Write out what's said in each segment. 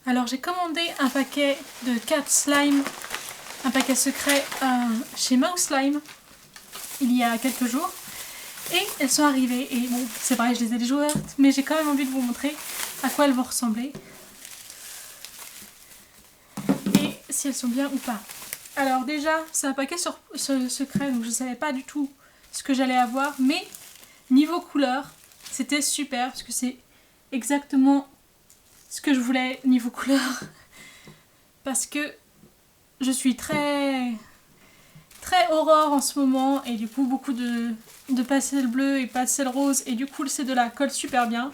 Alors j'ai commandé un paquet de 4 slimes, un paquet secret chez Mouse Slime il y a quelques jours. Et elles sont arrivées et bon c'est vrai je les ai déjà ouvertes mais j'ai quand même envie de vous montrer à quoi elles vont ressembler. Et si elles sont bien ou pas. Alors déjà c'est un paquet secret donc je ne savais pas du tout ce que j'allais avoir mais niveau couleur c'était super parce que c'est exactement ce que je voulais niveau couleur. Parce que je suis très aurore en ce moment et du coup beaucoup de pastel bleu et pastel rose et du coup ces deux-là collent super bien.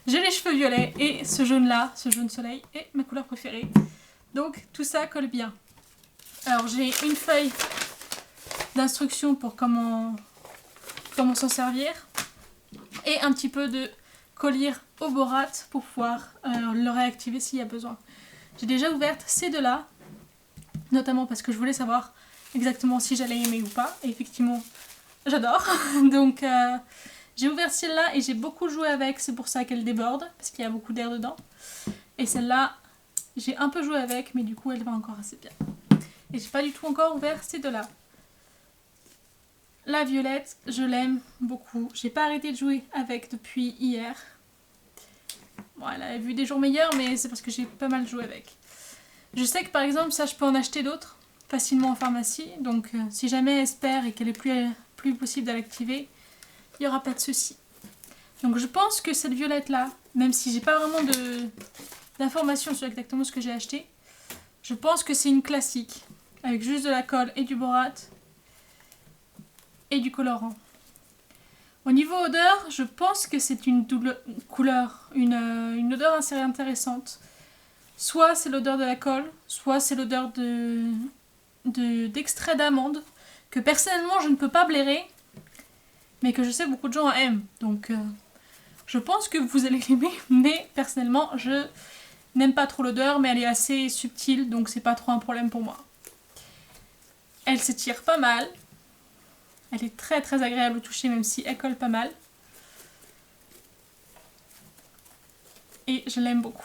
J'ai les cheveux violets et ce jaune-là, ce jaune soleil est ma couleur préférée. Donc tout ça colle bien. Alors j'ai une feuille d'instructions pour comment s'en servir et un petit peu de collier au borate pour pouvoir le réactiver s'il y a besoin. J'ai déjà ouvert ces deux-là, notamment parce que je voulais savoir exactement si j'allais aimer ou pas. Et effectivement, j'adore. Donc j'ai ouvert celle-là et j'ai beaucoup joué avec, c'est pour ça qu'elle déborde, parce qu'il y a beaucoup d'air dedans. Et celle-là, j'ai un peu joué avec, mais du coup elle va encore assez bien. Et j'ai pas du tout encore ouvert ces deux-là. La violette, je l'aime beaucoup. J'ai pas arrêté de jouer avec depuis hier. Bon, elle a vu des jours meilleurs, mais c'est parce que j'ai pas mal joué avec. Je sais que par exemple, ça je peux en acheter d'autres facilement en pharmacie. Donc si jamais elle se perd et qu'elle est plus possible de l'activer, il n'y aura pas de souci. Donc je pense que cette violette là, même si j'ai pas vraiment d'informations sur exactement ce que j'ai acheté, je pense que c'est une classique. Avec juste de la colle et du borate et du colorant. Au niveau odeur, je pense que c'est une odeur assez intéressante. Soit c'est l'odeur de la colle, soit c'est l'odeur d'extrait d'amande, que personnellement je ne peux pas blairer, mais que je sais beaucoup de gens aiment. Donc je pense que vous allez l'aimer, mais personnellement je n'aime pas trop l'odeur, mais elle est assez subtile, donc c'est pas trop un problème pour moi. Elle s'étire pas mal. Elle est très très agréable au toucher, même si elle colle pas mal. Et je l'aime beaucoup.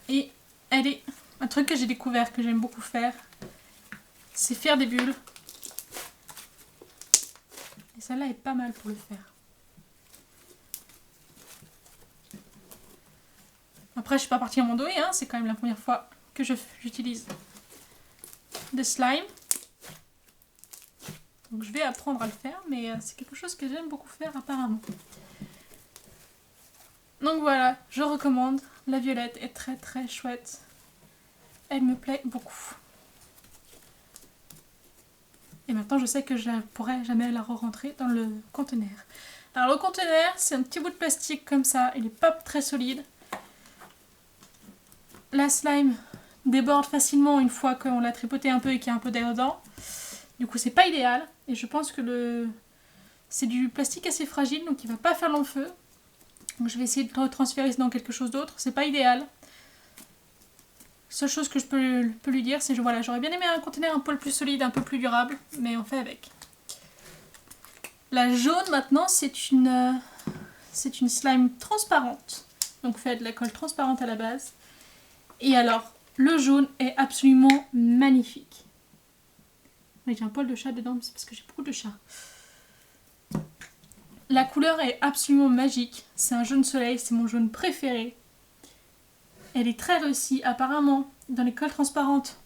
Et elle est... Un truc que j'ai découvert, que j'aime beaucoup faire, c'est faire des bulles. Et celle-là est pas mal pour le faire. Après, je suis pas partie à mon doué, hein, c'est quand même la première fois que j'utilise des slimes. Donc je vais apprendre à le faire, mais c'est quelque chose que j'aime beaucoup faire apparemment. Donc voilà, je recommande. La violette est très très chouette. Elle me plaît beaucoup. Et maintenant je sais que je ne pourrai jamais la re-rentrer dans le conteneur. Alors le conteneur, c'est un petit bout de plastique comme ça, il n'est pas très solide. La slime déborde facilement une fois qu'on l'a tripoté un peu et qu'il y a un peu d'air dedans. Du coup c'est pas idéal. Et je pense que c'est du plastique assez fragile, donc il va pas faire long feu. Donc je vais essayer de retransférer dans quelque chose d'autre. C'est pas idéal. Seule chose que je peux lui dire, c'est que voilà, j'aurais bien aimé un conteneur un poil plus solide, un peu plus durable, mais on fait avec. La jaune maintenant, c'est une slime transparente. Donc fait de la colle transparente à la base. Et alors, le jaune est absolument magnifique. Oui, j'ai un poil de chat dedans, mais c'est parce que j'ai beaucoup de chats. La couleur est absolument magique. C'est un jaune soleil, c'est mon jaune préféré. Elle est très réussie. Apparemment, dans les colles transparentes,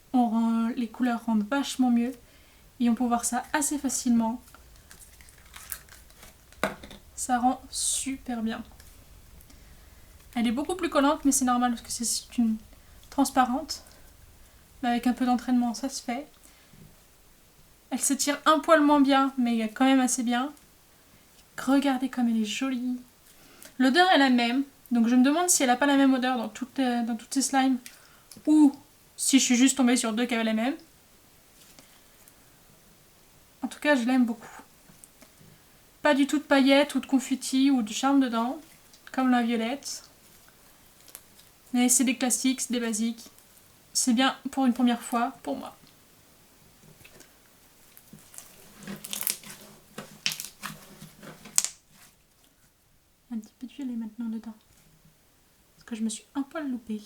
les couleurs rendent vachement mieux. Et on peut voir ça assez facilement. Ça rend super bien. Elle est beaucoup plus collante, mais c'est normal parce que c'est une transparente. Mais avec un peu d'entraînement, ça se fait. Elle s'étire un poil moins bien, mais quand même assez bien. Regardez comme elle est jolie. L'odeur est la même. Donc je me demande si elle n'a pas la même odeur dans toutes ces slimes. Ou si je suis juste tombée sur deux qui avaient la même. En tout cas, je l'aime beaucoup. Pas du tout de paillettes ou de confettis ou de charme dedans. Comme la violette. Mais c'est des classiques, c'est des basiques. C'est bien pour une première fois, pour moi. Un petit peu de violet maintenant dedans. Parce que je me suis un poil loupée.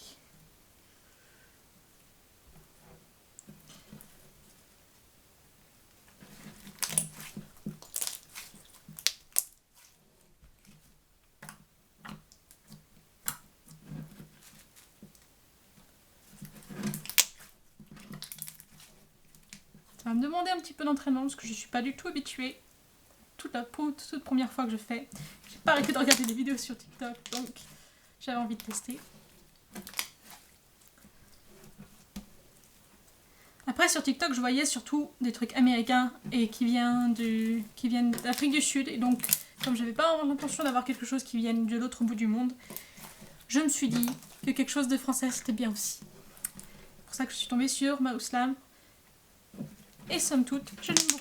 Ça va me demander un petit peu d'entraînement parce que je ne suis pas du tout habituée. Toute première fois que je fais. J'ai pas arrêté de regarder des vidéos sur TikTok, donc j'avais envie de tester. Après sur TikTok je voyais surtout des trucs américains et qui viennent d'Afrique du Sud, et donc comme j'avais pas vraiment l'intention d'avoir quelque chose qui vienne de l'autre bout du monde, je me suis dit que quelque chose de français c'était bien aussi. C'est pour ça que je suis tombée sur Maouslam. Et somme toute, je l'aime beaucoup.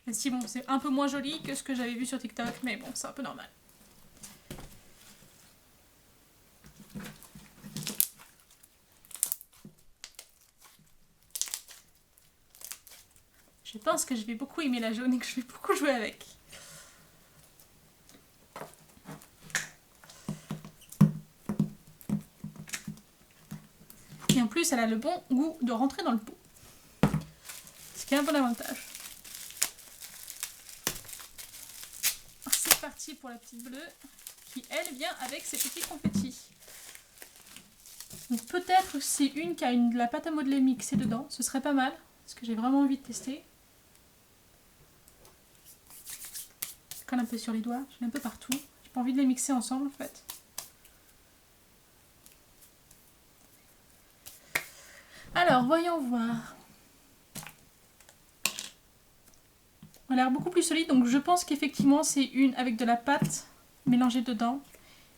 Même si bon, c'est un peu moins joli que ce que j'avais vu sur TikTok, mais bon, c'est un peu normal. Je pense que je vais beaucoup aimer la jaune et que je vais beaucoup jouer avec. Et en plus, elle a le bon goût de rentrer dans le pot. Ce qui est un bon avantage. C'est parti pour la petite bleue qui, elle, vient avec ses petits confettis. Donc peut-être c'est une qui a de la pâte à modeler mixée dedans. Ce serait pas mal, parce que j'ai vraiment envie de tester. Je colle un peu sur les doigts, je l'ai un peu partout. J'ai pas envie de les mixer ensemble en fait. Alors, voyons voir. Elle a l'air beaucoup plus solide, donc je pense qu'effectivement c'est une avec de la pâte mélangée dedans.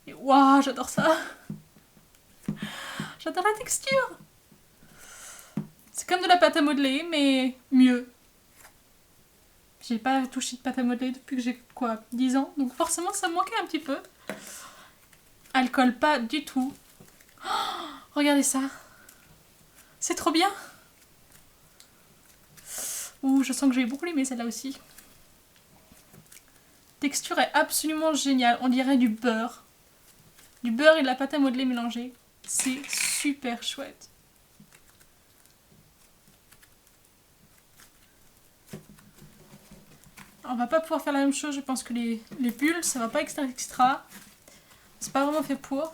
Et waouh, j'adore ça! J'adore la texture! C'est comme de la pâte à modeler, mais mieux. J'ai pas touché de pâte à modeler depuis que j'ai quoi, 10 ans, donc forcément ça me manquait un petit peu. Elle colle pas du tout. Oh, regardez ça! C'est trop bien! Ouh, je sens que je vais beaucoup l'aimer celle-là aussi. Texture est absolument géniale, on dirait du beurre. Du beurre et de la pâte à modeler mélangée. C'est super chouette. On va pas pouvoir faire la même chose, je pense que les bulles, ça va pas extra. C'est pas vraiment fait pour.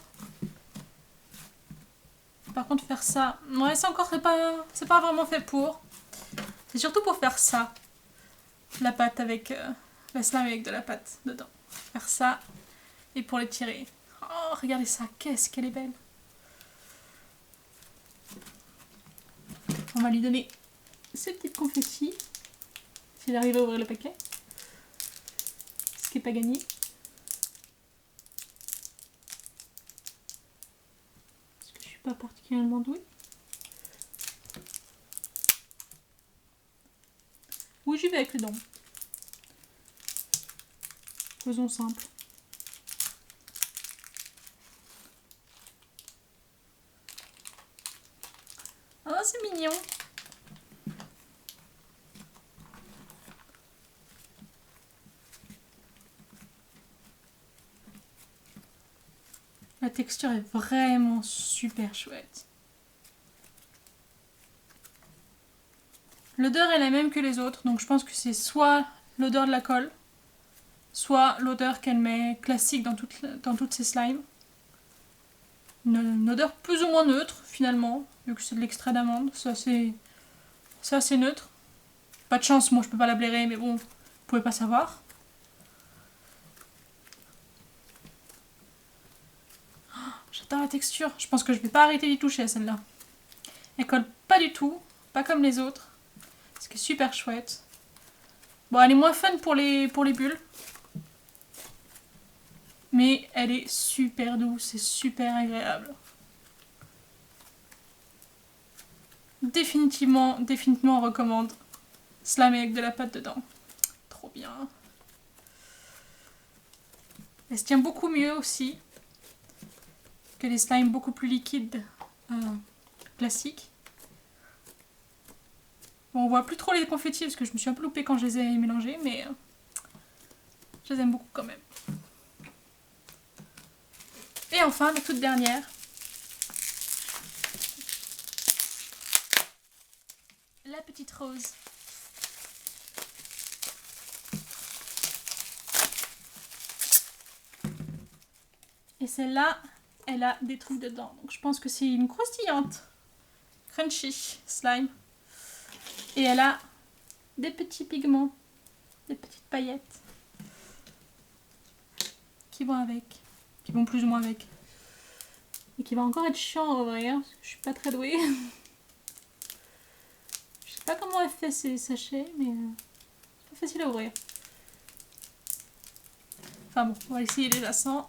Par contre faire ça, ouais c'est pas vraiment fait pour. C'est surtout pour faire ça. La pâte avec, la slime avec de la pâte dedans. Faire ça et pour les tirer. Oh regardez ça, qu'est-ce qu'elle est belle. On va lui donner ces petites confettis. S'il arrive à ouvrir le paquet. Ce qui n'est pas gagné. Parce que je suis pas particulièrement douée. Oui, j'y vais avec les dents. Faisons simple. Oh, c'est mignon. La texture est vraiment super chouette. L'odeur est la même que les autres, donc je pense que c'est soit l'odeur de la colle, soit l'odeur qu'elle met classique dans toutes ses slimes. Une odeur plus ou moins neutre finalement, vu que c'est de l'extrait d'amande, c'est assez neutre. Pas de chance, moi je peux pas la blairer, mais bon, vous pouvez pas savoir. Oh, j'adore la texture, je pense que je vais pas arrêter d'y toucher à celle-là. Elle colle pas du tout, pas comme les autres, ce qui est super chouette. Bon, elle est moins fun pour les bulles. Mais elle est super douce et super agréable. Définitivement, on recommande. Slime avec de la pâte dedans. Trop bien. Elle se tient beaucoup mieux aussi que les slimes beaucoup plus liquides classiques. Bon, on voit plus trop les confettis parce que je me suis un peu loupée quand je les ai mélangés, mais je les aime beaucoup quand même. Et enfin, la toute dernière. La petite rose. Et celle-là, elle a des trucs dedans. Donc je pense que c'est une croustillante. Crunchy slime. Et elle a des petits pigments. Des petites paillettes. Qui vont avec. Qui vont plus ou moins avec. Et qui va encore être chiant à ouvrir. Parce que je suis pas très douée. Je sais pas comment elle fait ces sachets. Mais c'est pas facile à ouvrir. Enfin bon, on va essayer déjà sans.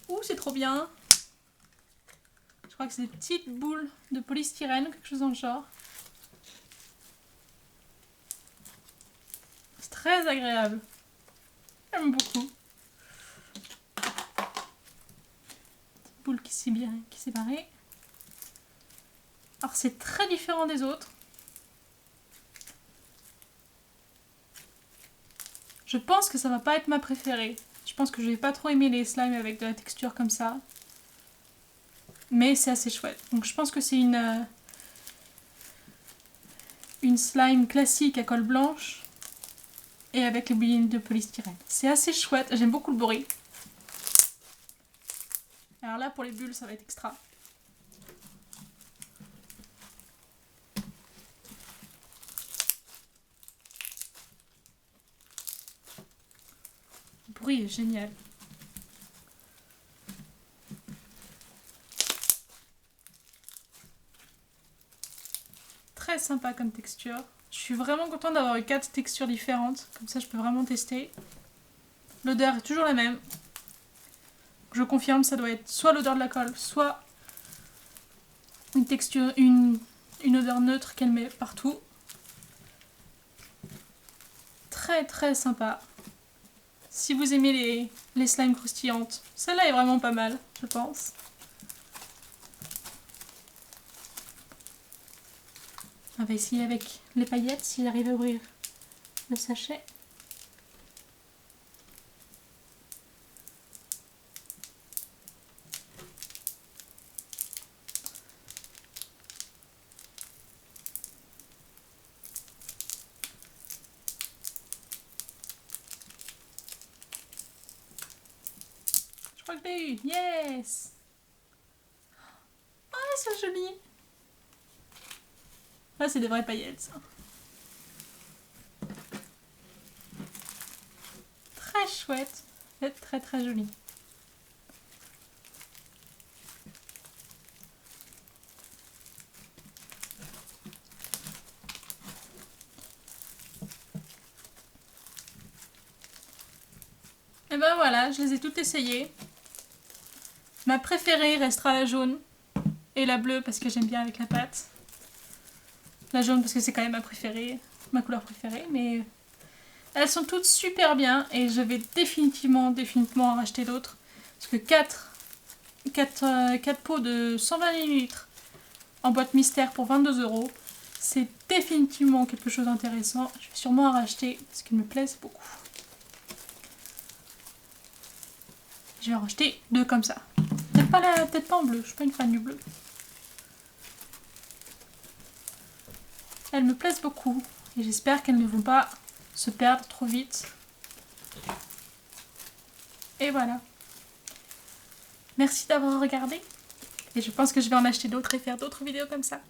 Ouh, c'est trop bien. Je crois que c'est des petites boules de polystyrène, quelque chose dans le genre. C'est très agréable. J'aime beaucoup. Petite boule qui s'est bien, qui s'est barrée. Alors c'est très différent des autres. Je pense que ça va pas être ma préférée. Je pense que je vais pas trop aimer les slimes avec de la texture comme ça. Mais c'est assez chouette. Donc je pense que c'est une slime classique à colle blanche et avec les boules de polystyrène. C'est assez chouette. J'aime beaucoup le bruit. Alors là pour les bulles ça va être extra. Le bruit est génial. Très sympa comme texture. Je suis vraiment contente d'avoir eu 4 textures différentes. Comme ça, je peux vraiment tester. L'odeur est toujours la même. Je confirme, ça doit être soit l'odeur de la colle, soit une texture, une odeur neutre qu'elle met partout. Très très sympa. Si vous aimez les slimes croustillantes, celle-là est vraiment pas mal, je pense. On va essayer avec les paillettes si j'arrive à ouvrir le sachet. Je crois que je l'ai eu. Yes! Ah, c'est joli! Là, c'est des vraies paillettes, ça. Très chouette. C'est très très joli. Et ben voilà, je les ai toutes essayées. Ma préférée restera la jaune et la bleue parce que j'aime bien avec la pâte. La jaune parce que c'est quand même ma préférée, ma couleur préférée, mais elles sont toutes super bien et je vais définitivement en racheter d'autres. Parce que 4 pots de 120 ml en boîte mystère pour 22 €, c'est définitivement quelque chose d'intéressant. Je vais sûrement en racheter parce qu'ils me plaisent beaucoup. Je vais en racheter 2 comme ça. Peut-être pas en bleu, je suis pas une fan du bleu. Elles me plaisent beaucoup et j'espère qu'elles ne vont pas se perdre trop vite. Et voilà. Merci d'avoir regardé et je pense que je vais en acheter d'autres et faire d'autres vidéos comme ça.